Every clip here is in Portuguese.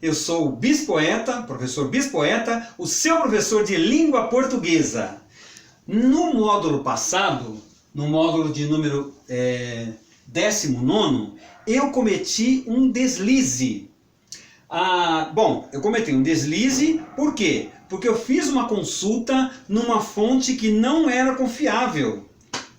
Eu sou o Bispoeta, professor Bispoeta, o seu professor de língua portuguesa. No módulo passado, no módulo de número 19, eu cometi um deslize. Eu cometi um deslize, por quê? Porque eu fiz uma consulta numa fonte que não era confiável.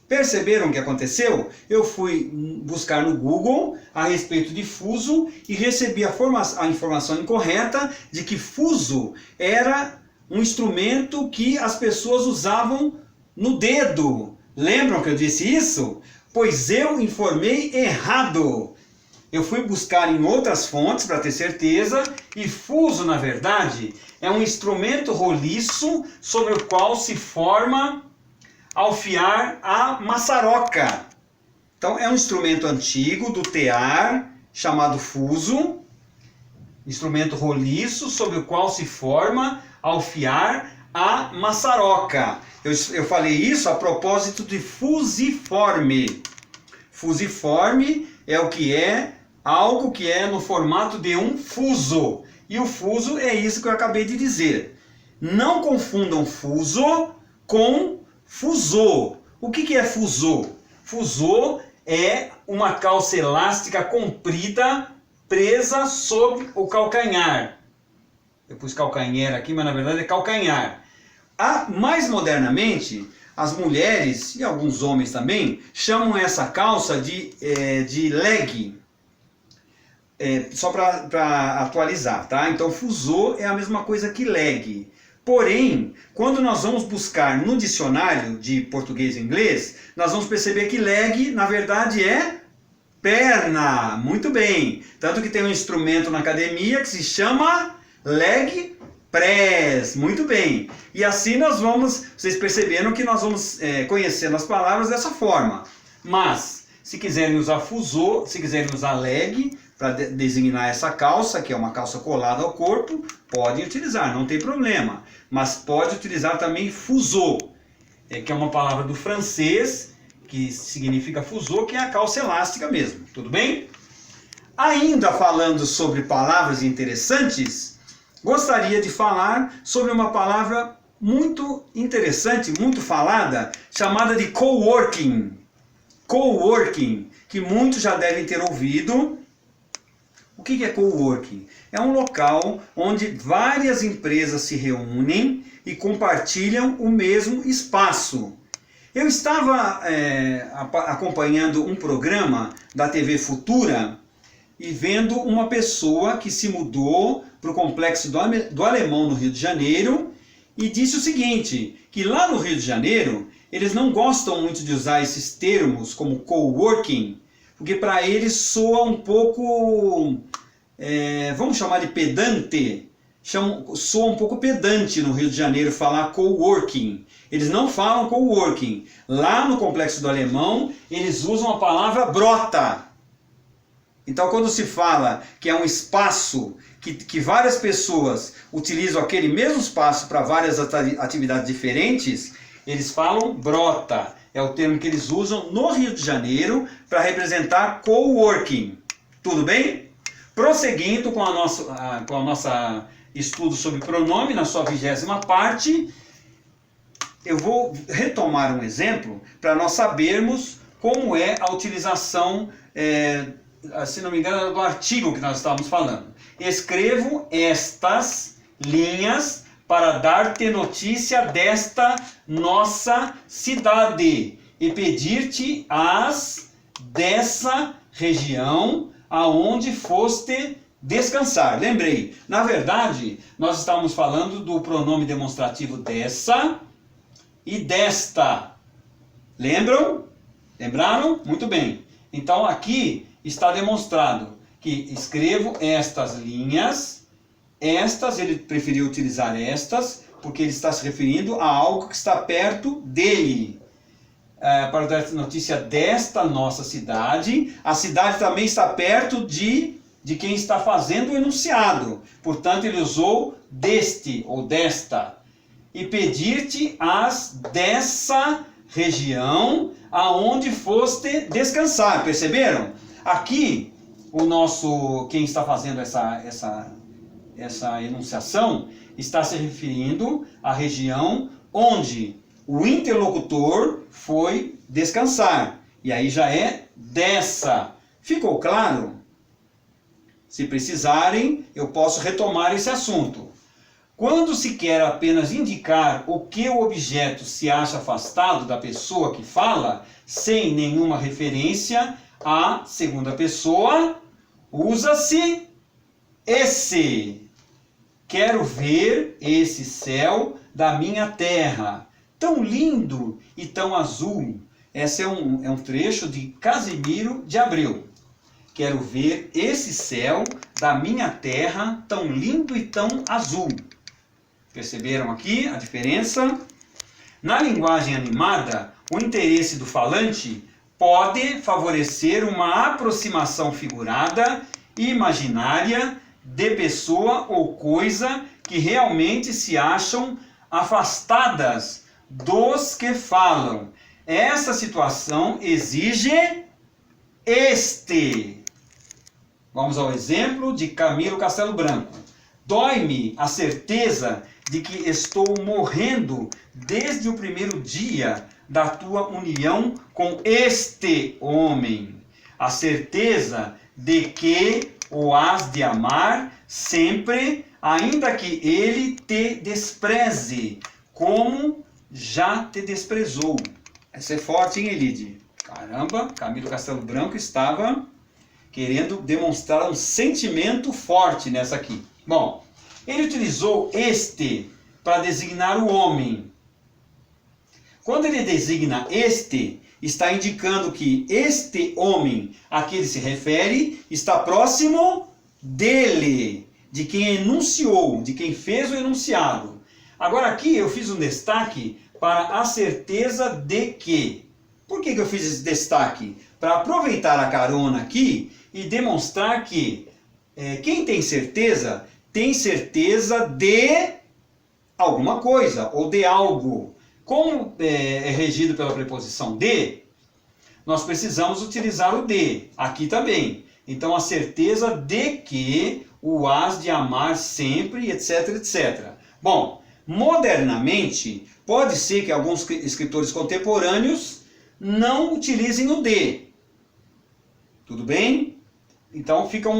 Perceberam o que aconteceu? Eu fui buscar no Google a respeito de fuso e recebi a informação incorreta de que fuso era um instrumento que as pessoas usavam no dedo. Lembram que eu disse isso? Pois eu informei errado. Eu fui buscar em outras fontes para ter certeza, e fuso, na verdade, é um instrumento roliço sobre o qual se forma ao fiar a maçaroca. Então é um instrumento antigo do tear, chamado fuso, instrumento roliço sobre o qual se forma ao fiar a maçaroca. Eu falei isso a propósito de fusiforme. Fusiforme é o que é algo que é no formato de um fuso. E o fuso é isso que eu acabei de dizer. Não confundam fuso com fusô. O que é fusô? Fusô é uma calça elástica comprida presa sobre o calcanhar. Eu pus calcanhar aqui, mas na verdade é calcanhar. Mais modernamente, as mulheres e alguns homens também chamam essa calça de leg. Só para atualizar, tá? Então fusô é a mesma coisa que leg. Porém, quando nós vamos buscar no dicionário de português e inglês, nós vamos perceber que leg, na verdade, é perna. Muito bem. Tanto que tem um instrumento na academia que se chama leg press. Muito bem. E assim vocês perceberam que nós vamos conhecendo as palavras dessa forma. Mas, se quiserem usar fusô, se quiserem usar leg, para designar essa calça, que é uma calça colada ao corpo, podem utilizar, não tem problema. Mas pode utilizar também fusô, que é uma palavra do francês, que significa fusô, que é a calça elástica mesmo, tudo bem? Ainda falando sobre palavras interessantes, gostaria de falar sobre uma palavra muito interessante, muito falada, chamada de coworking. Coworking, que muitos já devem ter ouvido. O que é coworking? É um local onde várias empresas se reúnem e compartilham o mesmo espaço. Eu estava acompanhando um programa da TV Futura e vendo uma pessoa que se mudou para o Complexo do Alemão no Rio de Janeiro e disse o seguinte, que lá no Rio de Janeiro eles não gostam muito de usar esses termos como coworking, porque para eles soa um pouco, vamos chamar de pedante, soa um pouco pedante no Rio de Janeiro falar coworking. Eles não falam coworking. Lá no Complexo do Alemão, eles usam a palavra brota. Então quando se fala que é um espaço que várias pessoas utilizam aquele mesmo espaço para várias atividades diferentes, eles falam brota. É o termo que eles usam no Rio de Janeiro para representar coworking. Tudo bem? Prosseguindo com a nossa estudo sobre pronome, na sua 20ª parte, eu vou retomar um exemplo para nós sabermos como é a utilização, se não me engano, do artigo que nós estávamos falando. Escrevo estas linhas para dar-te notícia desta nossa cidade e pedir-te as dessa região aonde foste descansar. Lembrei, na verdade, nós estávamos falando do pronome demonstrativo dessa e desta. Lembram? Lembraram? Muito bem. Então aqui está demonstrado que escrevo estas linhas. Estas, ele preferiu utilizar estas, porque ele está se referindo a algo que está perto dele. Para dar notícia desta nossa cidade, a cidade também está perto de quem está fazendo o enunciado. Portanto, ele usou deste ou desta. E pedir-te as dessa região aonde foste descansar. Perceberam? Aqui, quem está fazendo essa enunciação está se referindo à região onde o interlocutor foi descansar. E aí já é dessa. Ficou claro? Se precisarem, eu posso retomar esse assunto. Quando se quer apenas indicar o que o objeto se acha afastado da pessoa que fala, sem nenhuma referência à segunda pessoa, usa-se esse. Quero ver esse céu da minha terra, tão lindo e tão azul. Esse é um trecho de Casimiro de Abreu. Quero ver esse céu da minha terra, tão lindo e tão azul. Perceberam aqui a diferença? Na linguagem animada, o interesse do falante pode favorecer uma aproximação figurada e imaginária de pessoa ou coisa que realmente se acham afastadas dos que falam. Essa situação exige este. Vamos ao exemplo de Camilo Castelo Branco. Dói-me a certeza de que estou morrendo desde o primeiro dia da tua união com este homem. A certeza de que o has de amar sempre, ainda que ele te despreze, como já te desprezou. Essa é forte, hein, Elide? Caramba, Camilo Castelo Branco estava querendo demonstrar um sentimento forte nessa aqui. Bom, ele utilizou este para designar o homem. Quando ele designa este, está indicando que este homem a que ele se refere está próximo dele, de quem enunciou, de quem fez o enunciado. Agora aqui eu fiz um destaque para a certeza de que. Por que eu fiz esse destaque? Para aproveitar a carona aqui e demonstrar que quem tem certeza de alguma coisa ou de algo. Como é regido pela preposição de, nós precisamos utilizar o de, aqui também. Então, a certeza de que o has de amar sempre, etc, etc. Bom, modernamente, pode ser que alguns escritores contemporâneos não utilizem o de. Tudo bem? Então, fica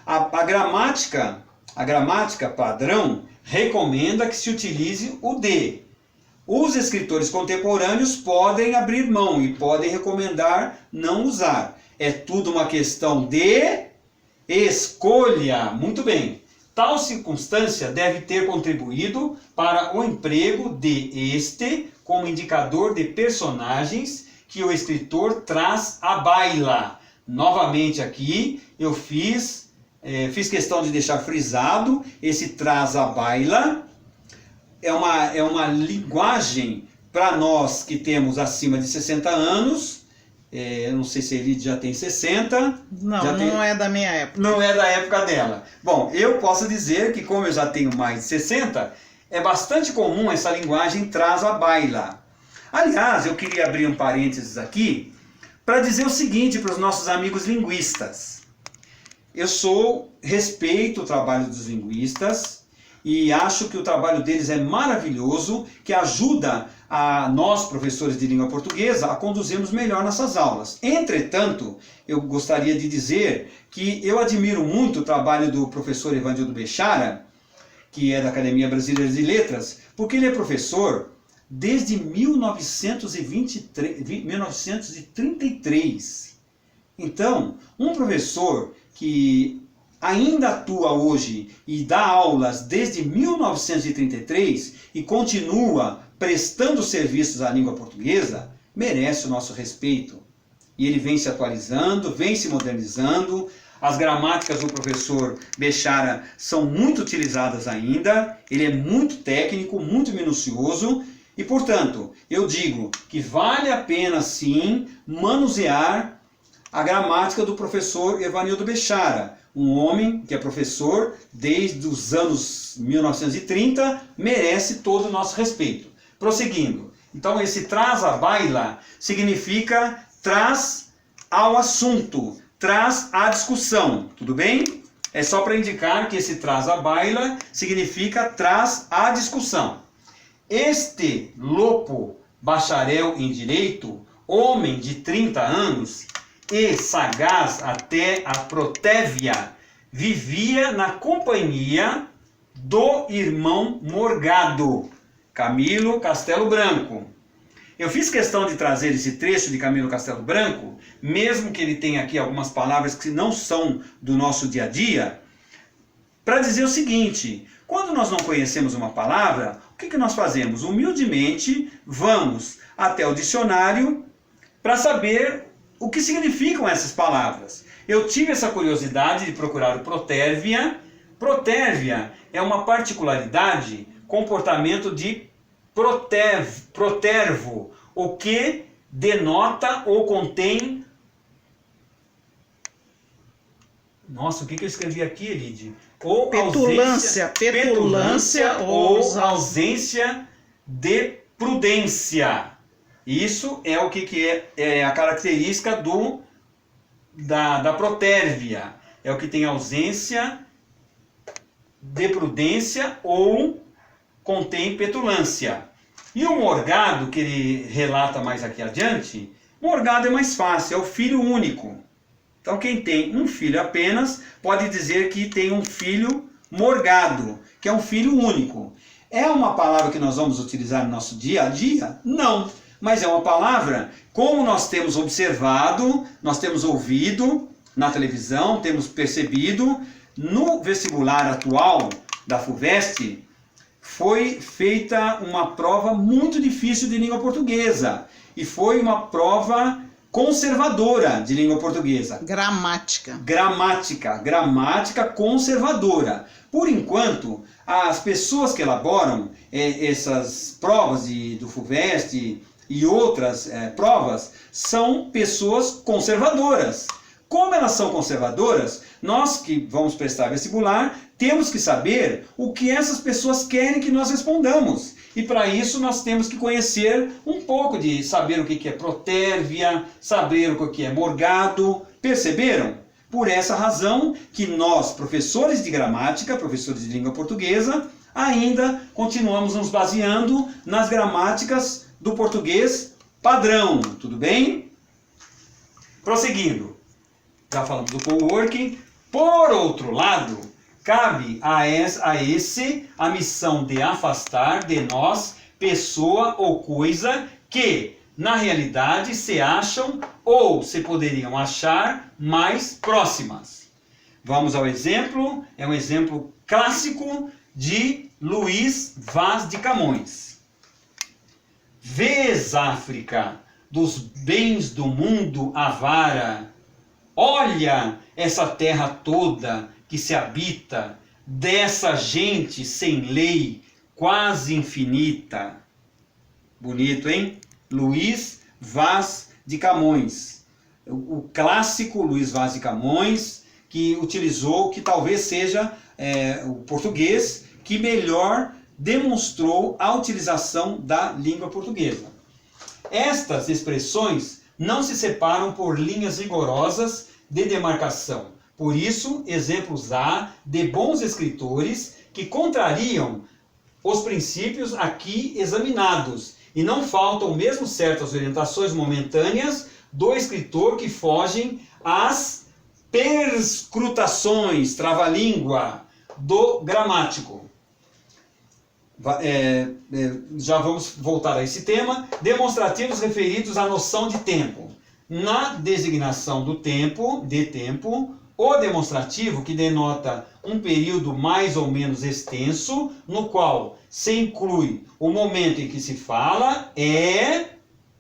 a gramática padrão recomenda que se utilize o de. Os escritores contemporâneos podem abrir mão e podem recomendar não usar. É tudo uma questão de escolha. Muito bem. Tal circunstância deve ter contribuído para o emprego de este como indicador de personagens que o escritor traz à baila. Novamente aqui eu fiz questão de deixar frisado esse traz à baila. É uma linguagem para nós que temos acima de 60 anos. Eu não sei se ele já tem 60. Não é da minha época. Não é da época dela. Bom, eu posso dizer que como eu já tenho mais de 60, é bastante comum essa linguagem traz à baila. Aliás, eu queria abrir um parênteses aqui para dizer o seguinte para os nossos amigos linguistas. Eu respeito o trabalho dos linguistas e acho que o trabalho deles é maravilhoso, que ajuda a nós, professores de língua portuguesa, a conduzirmos melhor nossas aulas. Entretanto, eu gostaria de dizer que eu admiro muito o trabalho do professor Evanildo Bechara, que é da Academia Brasileira de Letras, porque ele é professor desde 1933. Então, um professor que ainda atua hoje e dá aulas desde 1933 e continua prestando serviços à língua portuguesa, merece o nosso respeito. E ele vem se atualizando, vem se modernizando. As gramáticas do professor Bechara são muito utilizadas ainda. Ele é muito técnico, muito minucioso. E, portanto, eu digo que vale a pena, sim, manusear a gramática do professor Evanildo Bechara. Um homem que é professor desde os anos 1930, merece todo o nosso respeito. Prosseguindo. Então, esse traz à baila significa traz ao assunto, traz à discussão. Tudo bem? É só para indicar que esse traz à baila significa traz à discussão. Este lopo, bacharel em direito, homem de 30 anos e sagaz até a protévia, vivia na companhia do irmão Morgado, Camilo Castelo Branco. Eu fiz questão de trazer esse trecho de Camilo Castelo Branco, mesmo que ele tenha aqui algumas palavras que não são do nosso dia a dia, para dizer o seguinte: quando nós não conhecemos uma palavra, o que nós fazemos? Humildemente vamos até o dicionário para saber o que significam essas palavras. Eu tive essa curiosidade de procurar o protérvia. Protérvia é uma particularidade, comportamento de protervo, o que denota ou contém... Nossa, o que eu escrevi aqui, Elide? Ou petulância ou ausência de prudência. Isso é o que é a característica da protérvia. É o que tem ausência de prudência ou contém petulância. E o morgado, que ele relata mais aqui adiante, morgado é mais fácil, é o filho único. Então quem tem um filho apenas pode dizer que tem um filho morgado, que é um filho único. É uma palavra que nós vamos utilizar no nosso dia a dia? Não. Mas é uma palavra, como nós temos observado, nós temos ouvido na televisão, temos percebido, no vestibular atual da FUVEST, foi feita uma prova muito difícil de língua portuguesa. E foi uma prova conservadora de língua portuguesa. Gramática conservadora. Por enquanto, as pessoas que elaboram essas provas do FUVEST e outras provas são pessoas conservadoras. Como elas são conservadoras, nós que vamos prestar vestibular temos que saber o que essas pessoas querem que nós respondamos. E para isso nós temos que conhecer um pouco de saber o que é protérvia, saber o que é morgado. Perceberam? Por essa razão que nós, professores de gramática, professores de língua portuguesa, ainda continuamos nos baseando nas gramáticas do português padrão. Tudo bem? Prosseguindo. Já falamos do coworking. Por outro lado, cabe a esse a missão de afastar de nós pessoa ou coisa que, na realidade, se acham ou se poderiam achar mais próximas. Vamos ao exemplo, é um exemplo clássico de Luís Vaz de Camões. Vês, África, dos bens do mundo avara, olha essa terra toda que se habita, dessa gente sem lei, quase infinita. Bonito, hein? Luís Vaz de Camões. O clássico Luís Vaz de Camões, que utilizou, que talvez seja o português que melhor demonstrou a utilização da língua portuguesa. Estas expressões não se separam por linhas rigorosas de demarcação. Por isso, exemplos há de bons escritores que contrariam os princípios aqui examinados, e não faltam mesmo certas orientações momentâneas do escritor que fogem às perscrutações, trava-língua, do gramático. Já vamos voltar a esse tema. Demonstrativos referidos à noção de tempo. Na designação do tempo, de tempo, o demonstrativo, que denota um período mais ou menos extenso, no qual se inclui o momento em que se fala, é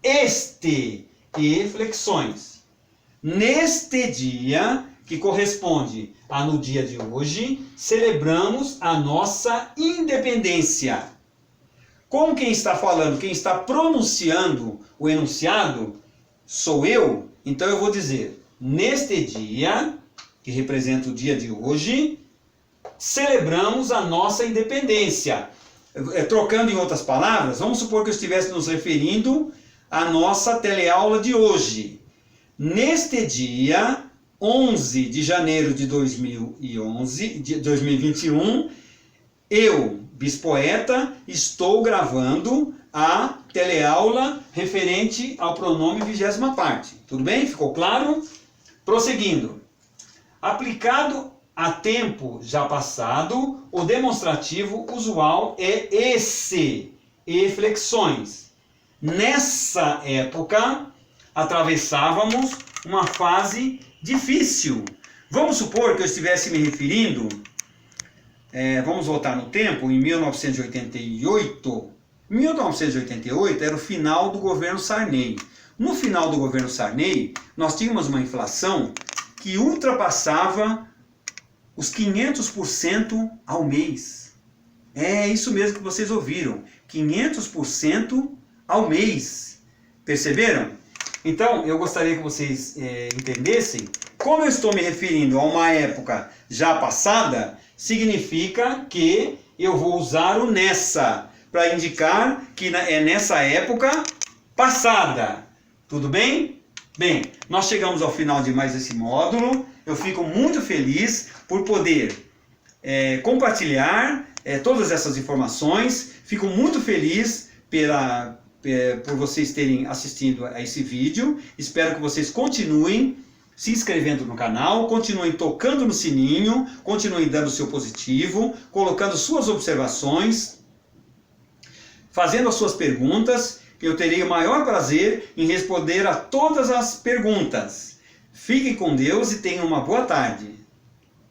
este, e flexões. Neste dia, que corresponde a no dia de hoje, celebramos a nossa independência. Como quem está falando, quem está pronunciando o enunciado, sou eu, então eu vou dizer, neste dia, que representa o dia de hoje, celebramos a nossa independência. Trocando em outras palavras, vamos supor que eu estivesse nos referindo à nossa teleaula de hoje. Neste dia, 11 de janeiro de 2021, eu, Bispoeta, estou gravando a teleaula referente ao pronome 20ª parte. Tudo bem? Ficou claro? Prosseguindo. Aplicado a tempo já passado, o demonstrativo usual é esse, e flexões. Nessa época, atravessávamos uma fase difícil. Vamos supor que eu estivesse me referindo, vamos voltar no tempo, em 1988. 1988 era o final do governo Sarney. No final do governo Sarney, nós tínhamos uma inflação que ultrapassava os 500% ao mês. É isso mesmo que vocês ouviram, 500% ao mês. Perceberam? Então, eu gostaria que vocês entendessem, como eu estou me referindo a uma época já passada, significa que eu vou usar o nessa, para indicar que é nessa época passada. Tudo bem? Bem, nós chegamos ao final de mais esse módulo. Eu fico muito feliz por poder compartilhar todas essas informações. Fico muito feliz por vocês terem assistido a esse vídeo. Espero que vocês continuem se inscrevendo no canal, continuem tocando no sininho, continuem dando seu positivo, colocando suas observações, fazendo as suas perguntas. Eu terei o maior prazer em responder a todas as perguntas. Fiquem com Deus e tenham uma boa tarde.